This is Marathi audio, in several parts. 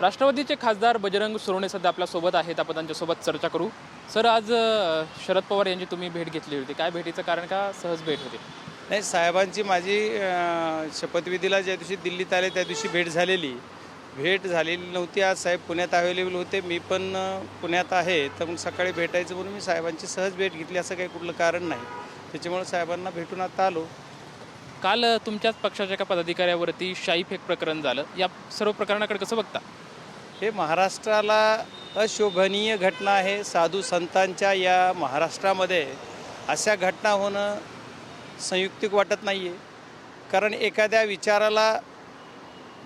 राष्ट्रवादीचे खासदार बजरंग सोनवणे सध्या आपल्यासोबत आहेत. आपण त्यांच्यासोबत चर्चा करू. सर, आज शरद पवार यांची तुम्ही भेट घेतली होती. काय भेटीचं कारण, का सहज भेट होती? नाही, साहेबांची माझी शपथविधीला ज्या दिवशी दिल्लीत आले त्या दिवशी भेट झालेली नव्हती. आज साहेब पुण्यात अवेलेबल होते, मी पण पुण्यात आहे, तर मग सकाळी भेटायचं म्हणून मी साहेबांची सहज भेट घेतली. असं काही कुठलं कारण नाही, त्याच्यामुळे साहेबांना भेटून आता आलो. काल तुमच्याच पक्षाच्या एका पदाधिकाऱ्यावरती शाईफेक प्रकरण झालं. या सर्व प्रकरणाकडे कसं बघता? हे महाराष्ट्राला अशोभनीय घटना आहे. साधू संतांच्या या महाराष्ट्रामध्ये अशा घटना होणं संयुक्तिक वाटत नाही आहे. कारण एखाद्या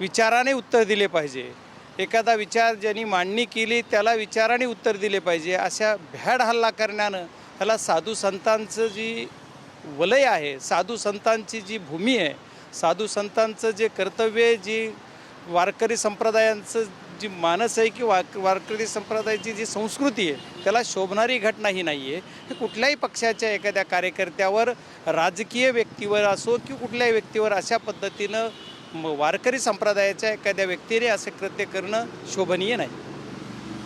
विचाराने उत्तर दिले पाहिजे. एखादा विचार ज्यांनी मांडणी केली त्याला विचाराने उत्तर दिले पाहिजे. अशा भ्याड हल्ला करण्यानं त्याला साधू संतांचं जी वलय आहे, साधू संतांची जी भूमी आहे, साधू संतांचं जे कर्तव्य आहे, जी वारकरी संप्रदायांचं जी मानस आहे की वारकरी संप्रदायाची जी संस्कृती आहे, त्याला शोभणारी घटना ही नाही आहे. हे कुठल्याही पक्षाच्या एखाद्या कार्यकर्त्यावर, राजकीय व्यक्तीवर असो की कुठल्याही व्यक्तीवर अशा पद्धतीनं वारकरी संप्रदायाच्या एखाद्या व्यक्तीने असे कृत्य करणं शोभनीय नाही.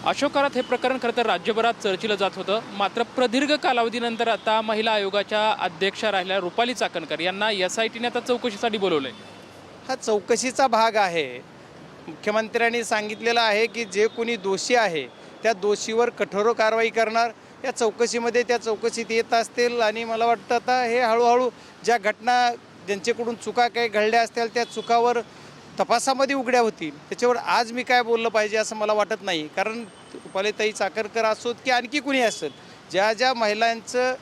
अशोकारात हे प्रकरण खरं तर राज्यभरात चर्चिलं जात होतं. मात्र प्रदीर्घ कालावधीनंतर आता महिला आयोगाच्या अध्यक्षा राहिल्या रुपाली चाकणकर यांना SITने आता चौकशीसाठी बोलवलं आहे. हा चौकशीचा भाग आहे. मुख्यमंत्र्यांनी सांगितलेलं आहे की जे कोणी दोषी आहे त्या दोषीवर कठोर कारवाई करणार. या चौकशीमध्ये त्या चौकशीत येत असतील आणि मला वाटतं आता हे हळूहळू ज्या घटना ज्यांच्याकडून चुका काही घडल्या असतील त्या चुकावर तपासामध्ये उघड्या होतील. त्याच्यावर आज मी काय बोललं पाहिजे असं मला वाटत नाही. कारण रुपालीताई चाकणकर असोत की आणखी कुणी असेल, ज्या महिलांचं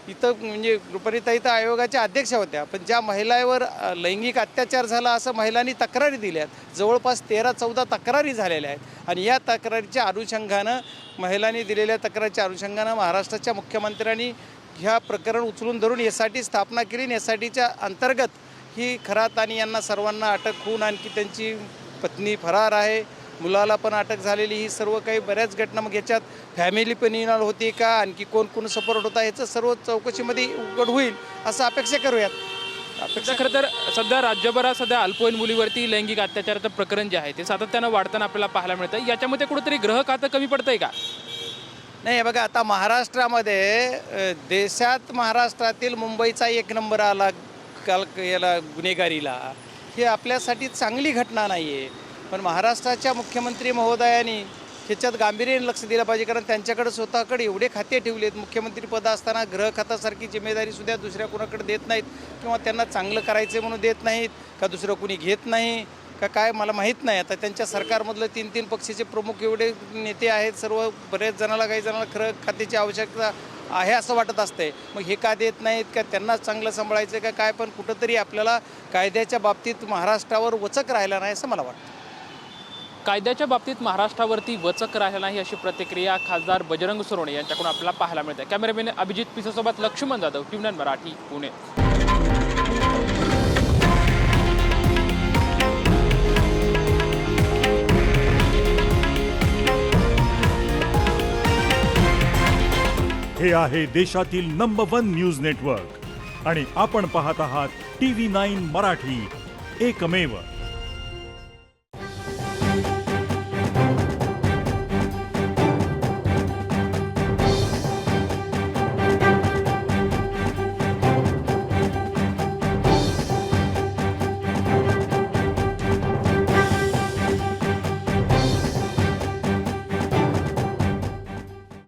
इथं म्हणजे रुपालीताई तर आयोगाच्या अध्यक्षा होत्या, पण ज्या महिलांवर लैंगिक अत्याचार झाला असं महिलांनी तक्रारी दिल्यात. जवळपास 13-14 तक्रारी झालेल्या आहेत आणि या तक्रारीच्या अनुषंगानं, महिलांनी दिलेल्या तक्रारीच्या अनुषंगानं महाराष्ट्राच्या मुख्यमंत्र्यांनी ह्या प्रकरण उचलून धरून SIT स्थापना केली. आणि SITच्या अंतर्गत ही खरात आणि यांना सर्वांना अटक होऊन आणखी त्यांची पत्नी फरार आहे, मुलाला पण अटक झालेली. ही सर्व काही बऱ्याच घटना. मग याच्यात फॅमिली पण इन्व्हॉल्व होती का, आणखी कोण सपोर्ट होता, याचं सर्व चौकशीमध्ये उघड होईल असं अपेक्षा करूयात. खरं तर सध्या राज्यभरात अल्पवयीन मुलीवरती लैंगिक अत्याचाराचं प्रकरण जे आहे ते सातत्यानं वाढताना आपल्याला पाहायला मिळतं. याच्यामध्ये कुठेतरी ग्रह खातं कमी पडतंय का? नाही, बघा, आता महाराष्ट्रामध्ये देशात महाराष्ट्रातील मुंबईचा 1 नंबर आला काल याला गुन्हेगारीला. ही आपल्यासाठी चांगली घटना नाही आहे. पण महाराष्ट्राच्या मुख्यमंत्री महोदयांनी ह्याच्यात गांभीर्याने लक्ष दिलं पाहिजे. कारण त्यांच्याकडे स्वतःकडे एवढे खाते ठेवले आहेत. मुख्यमंत्रीपद असताना गृह खात्यासारखी जिम्मेदारीसुद्धा दुसऱ्या कोणाकडे देत नाहीत, किंवा त्यांना चांगलं करायचं म्हणून देत नाहीत का दुसरं कोणी घेत नाही का काय मला माहीत नाही. आता त्यांच्या सरकारमधलं 3 पक्षाचे प्रमुख एवढे नेते आहेत. सर्व बरेच जणाला, काही जणाला खरं खात्याची आवश्यकता आहे असं वाटत असतंय. मग हे का देत नाहीत, का त्यांनाच चांगलं सांभाळायचं का काय? पण कुठंतरी आपल्याला कायद्याच्या बाबतीत महाराष्ट्रावर वचक राहिला नाही असं मला वाटतं. कायद्याच्या बाबतीत महाराष्ट्रावरती वचक राहिला नाही अशी प्रतिक्रिया खासदार बजरंग सोनवणे यांच्याकडून आपल्याला पाहायला मिळते. कॅमेरामॅन अभिजित पिसेसोबत लक्ष्मण जाधव, TV9 मराठी, पुणे. हे आहे देशातील नंबर 1 न्यूज नेटवर्क आणि आपण पाहत आहात TV9 मराठी, एकमेव.